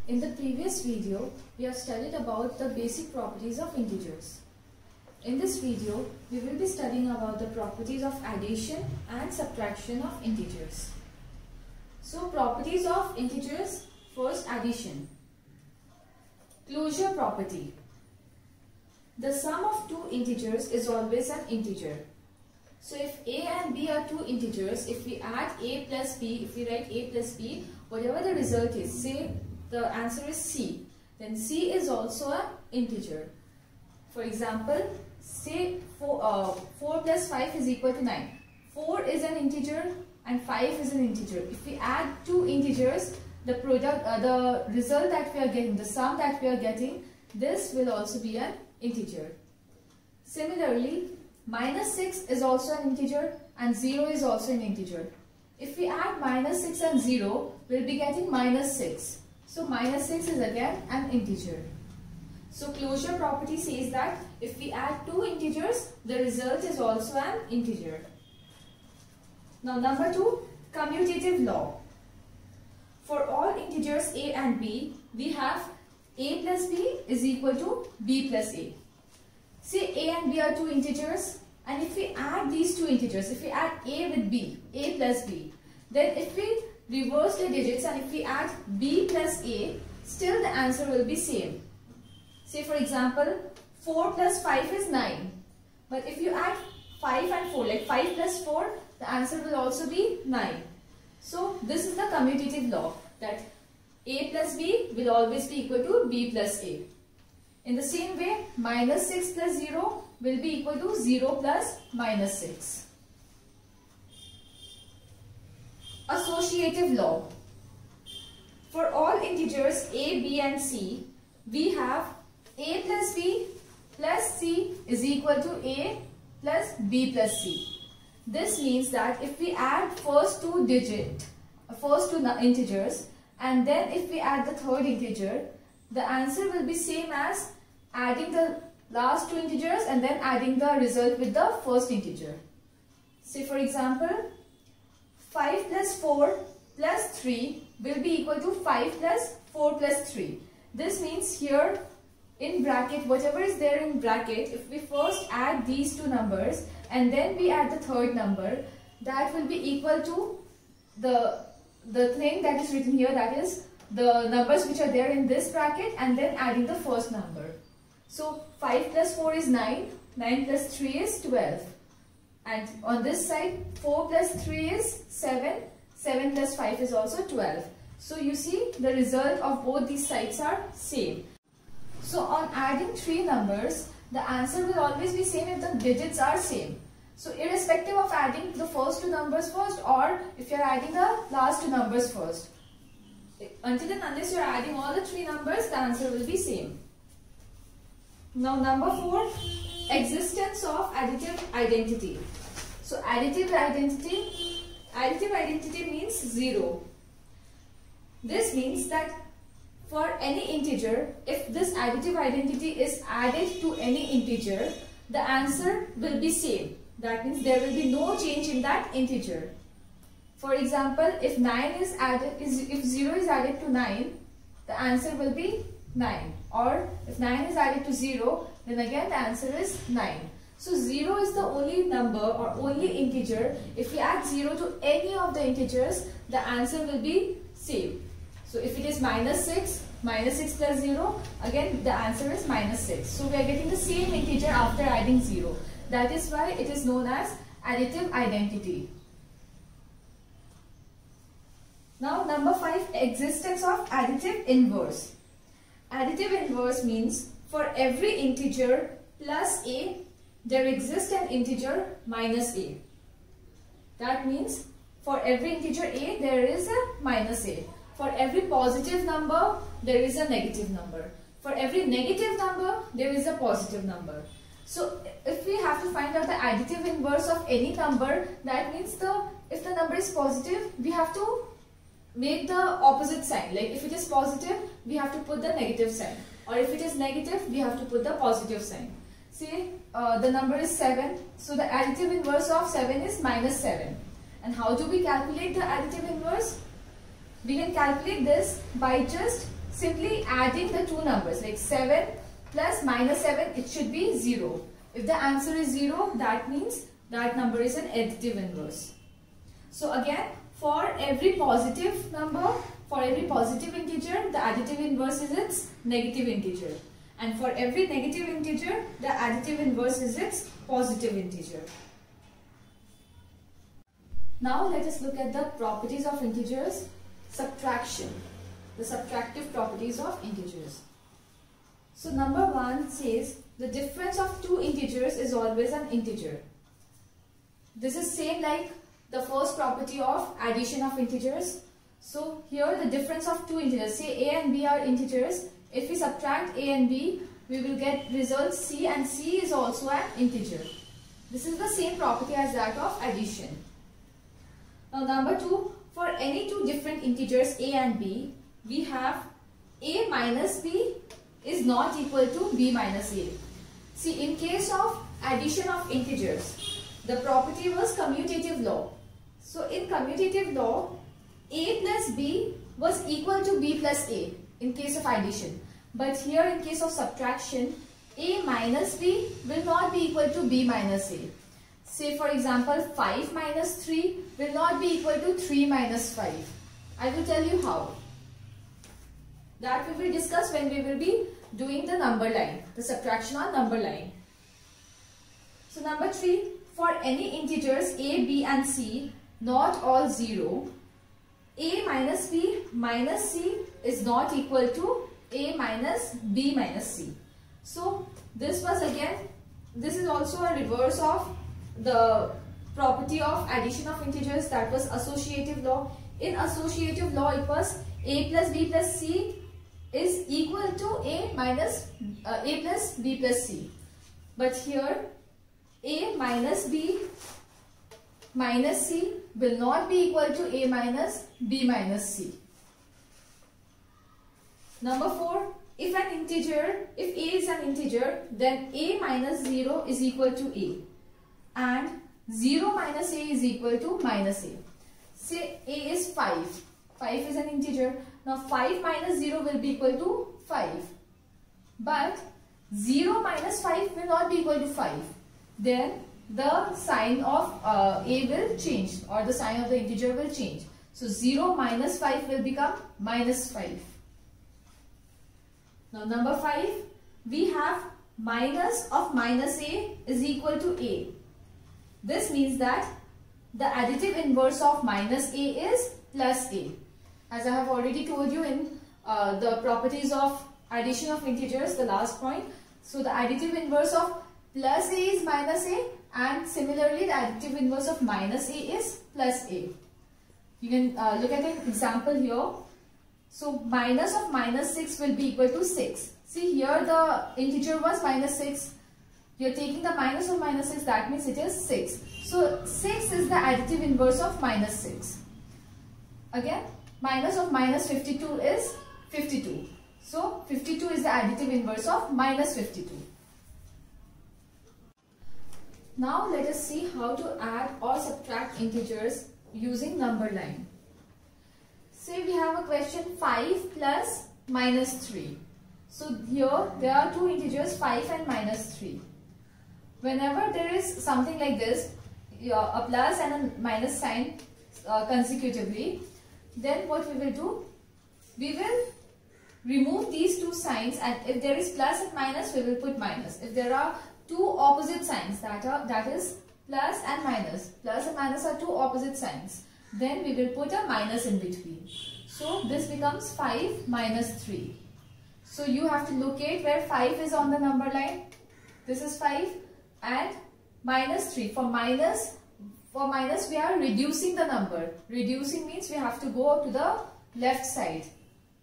In the previous video, we have studied about the basic properties of integers. In this video, we will be studying about the properties of addition and subtraction of integers. So, properties of integers, first addition. Closure property. The sum of two integers is always an integer. So, if a and b are two integers, if we add a plus b, if we write a plus b, whatever the result is, say the answer is c, then c is also an integer. For example, say 4 plus 5 is equal to 9. 4 is an integer and 5 is an integer. If we add two integers, the result that we are getting, the sum that we are getting, this will also be an integer. Similarly, minus 6 is also an integer and 0 is also an integer. If we add minus 6 and 0, we will be getting minus 6. So, minus 6 is again an integer. So, closure property says that if we add two integers, the result is also an integer. Now, number 2, commutative law. For all integers a and b, we have a plus b is equal to b plus a. Say a and b are two integers, and if we add these two integers, if we add a with b, a plus b, then if we reverse the digits and if we add b plus a, still the answer will be same. Say for example, 4 plus 5 is 9. But if you add 5 and 4, like 5 plus 4, the answer will also be 9. So this is the commutative law, that a plus b will always be equal to b plus a. In the same way, minus 6 plus 0 will be equal to 0 plus minus 6. Associative law. For all integers a, b and c, we have a plus b plus c is equal to a plus b plus c. This means that if we add first two integers, and then if we add the third integer, the answer will be same as adding the last two integers and then adding the result with the first integer. Say for example, 5 plus 4 plus 3 will be equal to 5 plus 4 plus 3. This means here in bracket, whatever is there in bracket, if we first add these two numbers and then we add the third number, that will be equal to the thing that is written here, that is the numbers which are there in this bracket and then adding the first number. So 5 plus 4 is 9, 9 plus 3 is 12. And on this side, 4 plus 3 is 7, 7 plus 5 is also 12. So you see the result of both these sides are same. So on adding three numbers, the answer will always be same if the digits are same. So irrespective of adding the first two numbers first, or if you are adding the last two numbers first, until and unless you are adding all the three numbers, the answer will be same. Now number 4, existence of additive identity. So additive identity means 0. This means that for any integer, if this additive identity is added to any integer, the answer will be same. That means there will be no change in that integer. For example, if 0 is added to 9, the answer will be 9. Or if 9 is added to 0, then again the answer is 9. So 0 is the only number or only integer. If we add 0 to any of the integers, the answer will be same. So if it is minus 6 plus 0, again the answer is minus 6. So we are getting the same integer after adding 0. That is why it is known as additive identity. Now number 5, existence of additive inverse. Additive inverse means for every integer plus a, there exists an integer minus a. That means for every integer a, there is a minus a. For every positive number, there is a negative number. For every negative number, there is a positive number. So if we have to find out the additive inverse of any number, that means if the number is positive, we have to make the opposite sign. Like if it is positive, we have to put the negative sign. Or if it is negative, we have to put the positive sign. Say the number is 7. So the additive inverse of 7 is minus 7. And how do we calculate the additive inverse? We can calculate this by just simply adding the two numbers, like 7 plus minus 7, it should be 0. If the answer is 0, that means that number is an additive inverse. So again, for every positive number, for every positive integer, the additive inverse is its negative integer. And for every negative integer, the additive inverse is its positive integer. Now let us look at the properties of integers. Subtraction, the subtractive properties of integers. So number 1 says the difference of two integers is always an integer. This is same like the first property of addition of integers. So here the difference of two integers, say a and b are integers. If we subtract a and b, we will get result c, and c is also an integer. This is the same property as that of addition. Now number 2, for any two different integers a and b, we have a minus b is not equal to b minus a. See, in case of addition of integers, the property was commutative law. So in commutative law, a plus b was equal to b plus a in case of addition. But here in case of subtraction, a minus b will not be equal to b minus a. Say for example, 5 minus 3 will not be equal to 3 minus 5. I will tell you how. That we will discuss when we will be doing the number line, the subtraction on number line. So number 3, for any integers a, b and c, not all 0, a minus b minus c is not equal to a minus b minus c. So this was again, this is also a reverse of the property of addition of integers, that was associative law. In associative law, it was a plus b plus c is equal to a plus b plus c. But here a minus b minus c will not be equal to a minus b minus c. Number 4, if a is an integer, then a minus 0 is equal to a, and 0 minus a is equal to minus a. Say a is 5. 5 is an integer. Now 5 minus 0 will be equal to 5. But 0 minus 5 will not be equal to 5. Then the sign of a will change, or the sign of the integer will change. So 0 minus 5 will become minus 5. Now number 5, we have minus of minus a is equal to a. This means that the additive inverse of minus a is plus a. As I have already told you in the properties of addition of integers, the last point. So the additive inverse of plus a is minus a, and similarly the additive inverse of minus a is plus a. You can look at an example here. So minus of minus 6 will be equal to 6. See, here the integer was minus 6. You are taking the minus of minus 6, that means it is 6. So 6 is the additive inverse of minus 6. Again, minus of minus 52 is 52. So 52 is the additive inverse of minus 52. Now let us see how to add or subtract integers using number line. Say we have a question 5 plus minus 3. So here there are two integers 5 and minus 3. Whenever there is something like this, a plus and a minus sign consecutively, then what we will do? We will remove these two signs, and if there is plus and minus, we will put minus. If there are two opposite signs, that is plus and minus are two opposite signs, then we will put a minus in between. So this becomes 5 minus 3. So you have to locate where 5 is on the number line. This is 5 and minus 3. For minus we are reducing the number. Reducing means we have to go to the left side.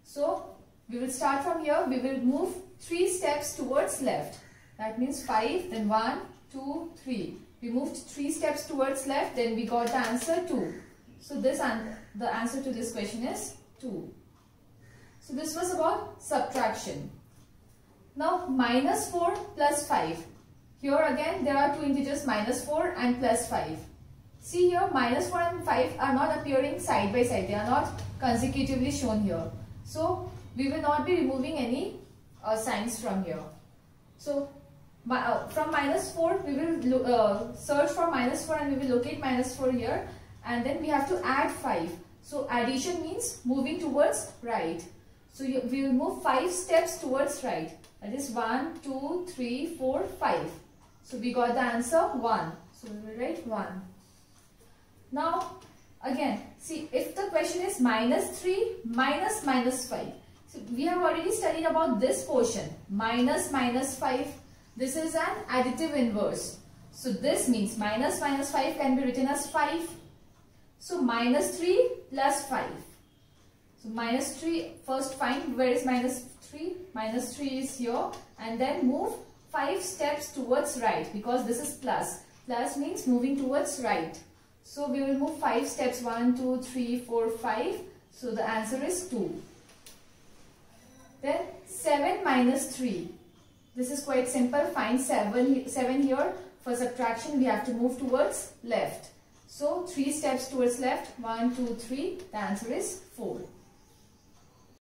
So we will start from here. We will move 3 steps towards left. That means 5, then 1, 2, 3. We moved 3 steps towards left, then we got the answer 2. So the answer to this question is 2. So this was about subtraction. Now minus 4 plus 5. Here again there are two integers minus 4 and plus 5. See here, minus 4 and 5 are not appearing side by side. They are not consecutively shown here. So We will not be removing any signs from here. So from -4 we will search for -4 and we will locate -4 here, and then we have to add 5. So addition means moving towards right. So we will move 5 steps towards right. That is 1, 2, 3, 4, 5. So we got the answer 1. So we will write 1. Now again, see, if the question is -3 minus -5. So we have already studied about this portion. Minus -5. This is an additive inverse. So this means minus -5 can be written as 5. So -3 plus 5. So -3, first find where is -3. -3 is here, and then move 5 steps towards right, because this is plus. Plus means moving towards right. So we will move 5 steps, 1, 2, 3, 4, 5. So the answer is 2. Then 7 minus 3. This is quite simple. Find 7 here. For subtraction we have to move towards left. So 3 steps towards left, 1, 2, 3. The answer is 4.